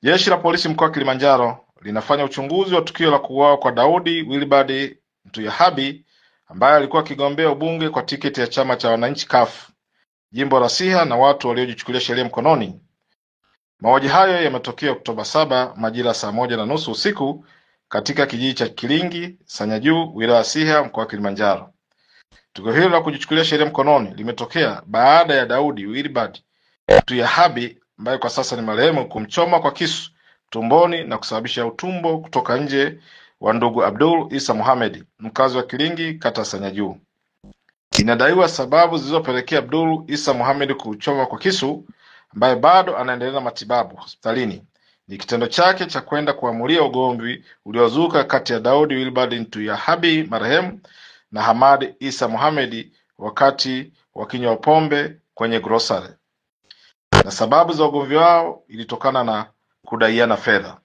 Jeshi la Polisi mkoa wa Kilimanjaro linafanya uchunguzi wa tukio la kuuawa kwa Daudi Wilbard Ntuyehabi ambaye alikuwa akigombea ubunge kwa tiketi ya chama cha wananchi CUF jimbo la Siha na watu waliojichukulia sheria mkononi. Mauaji hayo yametokea Oktoba 7 majira saa 1:30 usiku katika kijiji cha Kilingi Sanyajuu wilaya Siha mkoa wa Kilimanjaro. Tukio hilo la kujichukulia sheria mkononi limetokea baada ya Daudi Wilbard Ntuyehabi ambaye kwa sasa ni marehemu kumchoma kwa kisu tumboni na kusababisha utumbo kutoka nje wa ndugu Abdul Isa Mohamed, mkazi wa Kilingi kata Sanyajuu. Inadaiwa sababu zilizopelekea Abdul Isa Mohamed kuchoma kwa kisu, ambaye bado anaendelea na matibabu hospitalini, ni kitendo chake cha kwenda kuamulia ugomvi uliozuka kati ya Daudi Wilbard Ntuyehabi marehemu na Hamad Isa Mohamed wakati wakinywa pombe kwenye grocery. Na sababu za ugomvi wao ilitokana na kudaiana fedha.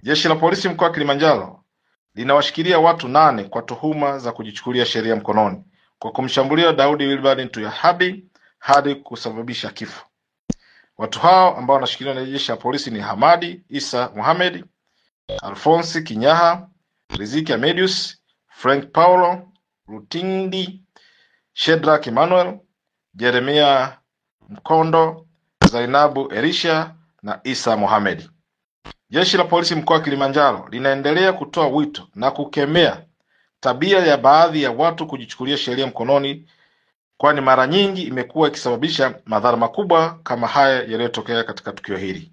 Jeshi la Polisi mkoa wa Kilimanjaro linawashikilia watu 8 kwa tuhuma za kujichukulia sheria mkononi kwa kumshambulia Daudi Wilbard Ntuyehabi hadi kusababisha kifo. Watu hao ambao wanashikiliwa na jeshi la polisi ni Hamad Isa Mohamed, Alphonse Kinyaha, Riziki Amedius, Frank Paulo Rutindi, Shedrack Emmanuel, Jeremia Mkondo, Zainabu Elisha na Isa Mohamed. Jeshi la Polisi mkoa wa Kilimanjaro linaendelea kutoa wito na kukemea tabia ya baadhi ya watu kujichukulia sheria mkononi, kwani mara nyingi imekuwa ikisababisha madhara makubwa kama haya yaliyotokea katika tukio hili.